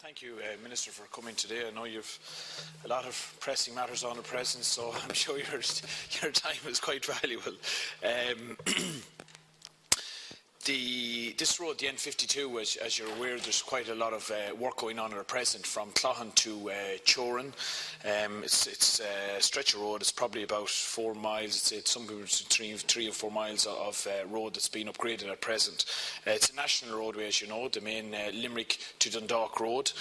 Thank you, Minister, for coming today. I know you've a lot of pressing matters on at present, so I'm sure your time is quite valuable. This road, the N52, as you're aware, there's quite a lot of work going on at present from Cloughan to Choran. It's a stretch of road. It's probably about 4 miles. It's somewhere between 3 or 4 miles of road that's been upgraded at present. It's a national roadway, as you know, the main Limerick to Dundalk road.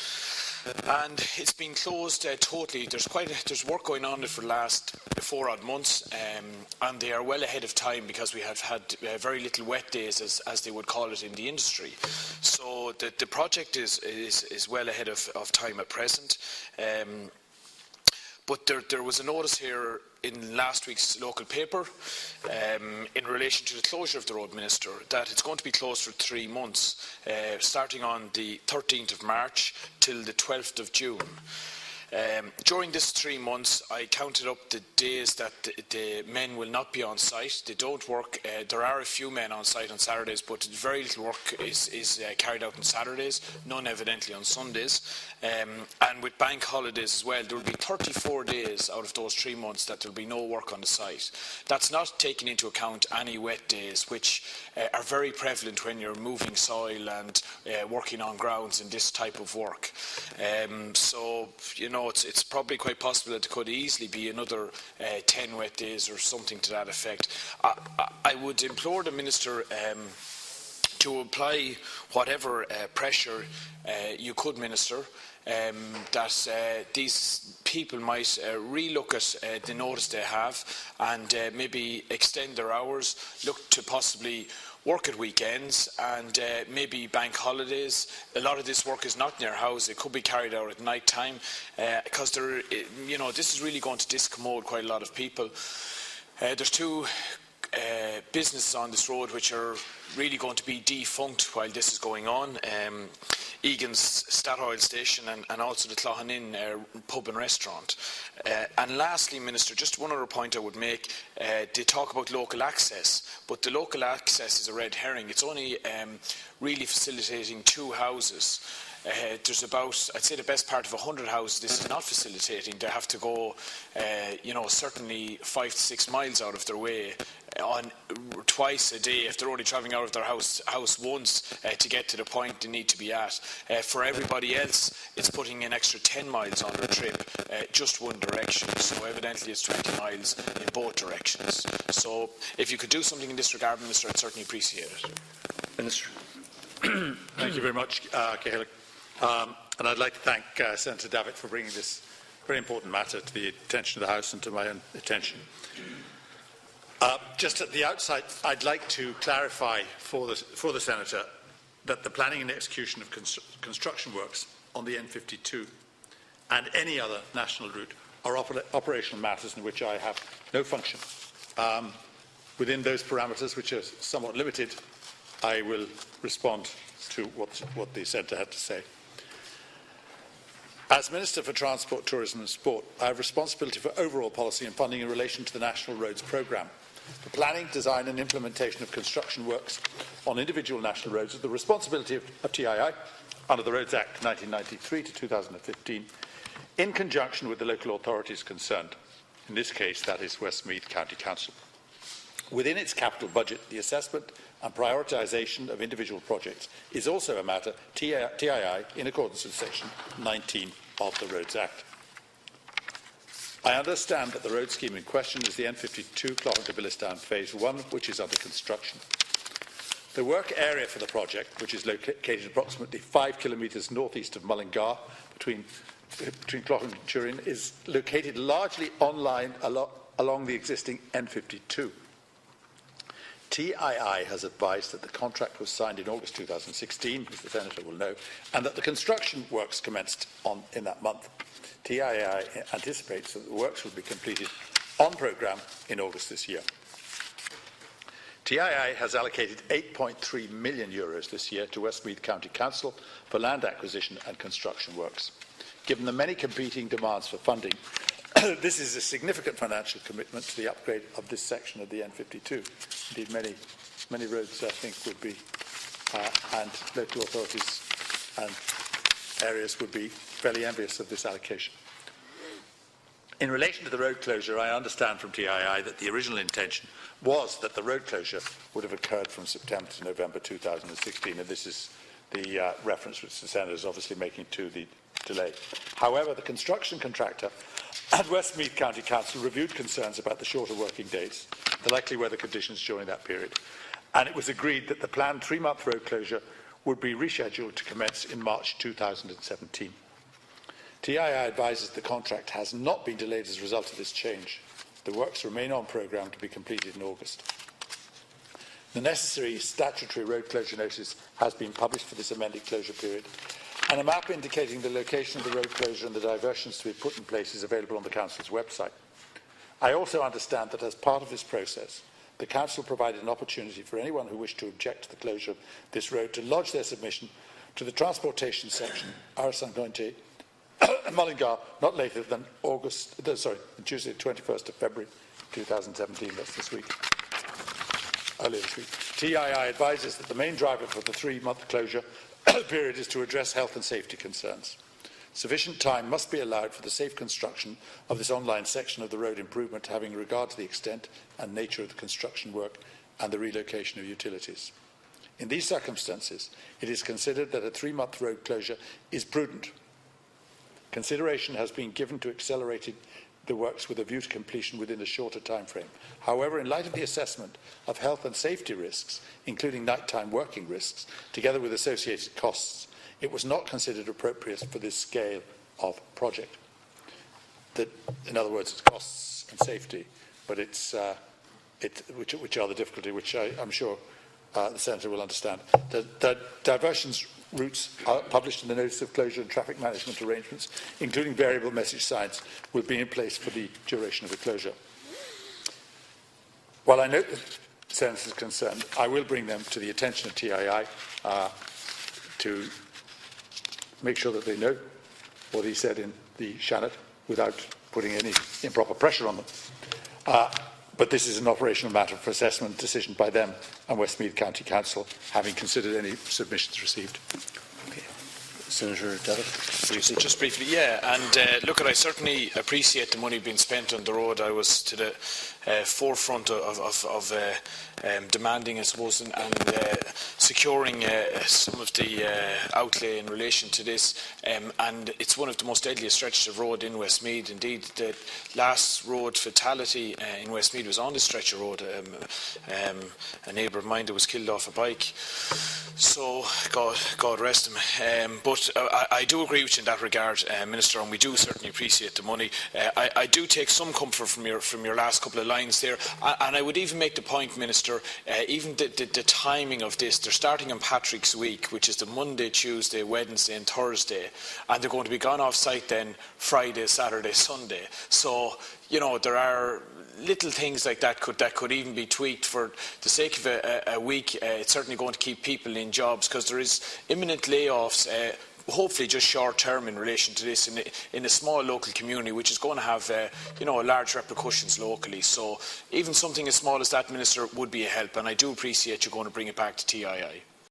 And it's been closed totally. There's work going on it for the last 4 odd months, and they are well ahead of time because we have had very little wet days, as they would call it in the industry. So the project is well ahead of time at present. But there was a notice here in last week's local paper in relation to the closure of the road, Minister, that it's going to be closed for 3 months, starting on the 13th of March till the 12th of June. During this 3 months, I counted up the days that the men will not be on site. They don't work. There are a few men on site on Saturdays, but very little work is carried out on Saturdays, none evidently on Sundays. And with bank holidays as well, there will be 34 days out of those 3 months that there will be no work on the site. That's not taking into account any wet days, which are very prevalent when you're moving soil and working on grounds in this type of work. So, you know, it's probably quite possible that there could easily be another 10 wet days or something to that effect. I would implore the Minister to apply whatever pressure you could, Minister, that these people might relook at the notice they have and maybe extend their hours, look to possibly work at weekends and maybe bank holidays. A lot of this work is not in their house. It could be carried out at night time because this is really going to discommode quite a lot of people. There's 2 businesses on this road which are really going to be defunct while this is going on. Egan's Statoil station and also the Cloughan Inn pub and restaurant. And lastly, Minister, just one other point I would make. They talk about local access, but the local access is a red herring. It's only really facilitating 2 houses. There's about, I'd say, the best part of 100 houses this is not facilitating. They have to go, certainly 5 to 6 miles out of their way on twice a day if they're only travelling out of their house once to get to the point they need to be at. For everybody else, it's putting an extra 10 miles on their trip, just one direction. So evidently it's 20 miles in both directions. So if you could do something in this regard, Minister, I'd certainly appreciate it. Minister. Thank you very much, Cahill. And I'd like to thank Senator Davitt for bringing this very important matter to the attention of the House and to my own attention. Just at the outset, I'd like to clarify for the Senator that the planning and execution of construction works on the N52 and any other national route are operational matters in which I have no function. Within those parameters, which are somewhat limited, I will respond to what the Senator had to say. As Minister for Transport, Tourism and Sport, I have responsibility for overall policy and funding in relation to the National Roads Programme. The planning, design and implementation of construction works on individual national roads is the responsibility of TII under the Roads Act 1993 to 2015 in conjunction with the local authorities concerned. In this case, that is Westmeath County Council. Within its capital budget, the assessment and prioritisation of individual projects is also a matter TII in accordance with Section 19 of the Roads Act. I understand that the road scheme in question is the N52 Cloughan to Billistown Phase 1, which is under construction. The work area for the project, which is located approximately 5 kilometres northeast of Mullingar, between Cloughan and Turin, is located largely online along the existing N52. TII has advised that the contract was signed in August 2016, as the Senator will know, and that the construction works commenced in that month. TII anticipates that the works will be completed on programme in August this year. TII has allocated €8.3 million this year to Westmeath County Council for land acquisition and construction works. Given the many competing demands for funding, this is a significant financial commitment to the upgrade of this section of the N52. Indeed, many roads, I think, would be, and local authorities and areas would be fairly envious of this allocation. In relation to the road closure, I understand from TII that the original intention was that the road closure would have occurred from September to November 2016, and this is the reference which the Senator is obviously making to the delay. However, the construction contractor and Westmeath County Council reviewed concerns about the shorter working days, the likely weather conditions during that period, and it was agreed that the planned 3-month road closure would be rescheduled to commence in March 2017. TII advises the contract has not been delayed as a result of this change. The works remain on programme to be completed in August. The necessary statutory road closure notice has been published for this amended closure period, and a map indicating the location of the road closure and the diversions to be put in place is available on the Council's website. I also understand that as part of this process, the Council provided an opportunity for anyone who wished to object to the closure of this road to lodge their submission to the Transportation Section, Arsan Mullingar, not later than Tuesday, 21st of February 2017. That's this week. Earlier this week. TII advises that the main driver for the 3-month closure period is to address health and safety concerns. Sufficient time must be allowed for the safe construction of this online section of the road improvement, having regard to the extent and nature of the construction work and the relocation of utilities. In these circumstances, it is considered that a 3-month road closure is prudent. Consideration has been given to accelerating the works with a view to completion within a shorter time frame. However, in light of the assessment of health and safety risks, including nighttime working risks, together with associated costs, it was not considered appropriate for this scale of project. In other words, it's costs and safety, but which are the difficulty, which I'm sure the Senator will understand. The diversions routes are published in the Notice of Closure and Traffic Management Arrangements, including variable message signs, will be in place for the duration of the closure. While I note the Senator's concern, I will bring them to the attention of TII to make sure that they know what he said in the Shannon without putting any improper pressure on them. But this is an operational matter for assessment and decision by them and Westmeath County Council, having considered any submissions received. Okay. Senator Davitt, just briefly, yeah, and look, I certainly appreciate the money being spent on the road. I was to the forefront of demanding, I suppose, and securing some of the outlay in relation to this, and it's one of the most deadliest stretches of road in Westmeath. Indeed, the last road fatality in Westmeath was on this stretch of road. A neighbour of mine that was killed off a bike. So, God rest him. But I do agree with you in that regard, Minister, and we do certainly appreciate the money. I do take some comfort from your last couple of lines there, and I would even make the point, Minister, even the timing of this. They're starting on Patrick's Week, which is the Monday, Tuesday, Wednesday and Thursday, and they're going to be gone off site then Friday, Saturday, Sunday. So, you know, there are little things like that could even be tweaked for the sake of a week. It's certainly going to keep people in jobs, because there is imminent layoffs, hopefully just short term in relation to this in a small local community, which is going to have large repercussions locally. So even something as small as that, Minister, would be a help, and I do appreciate you going to bring it back to TII.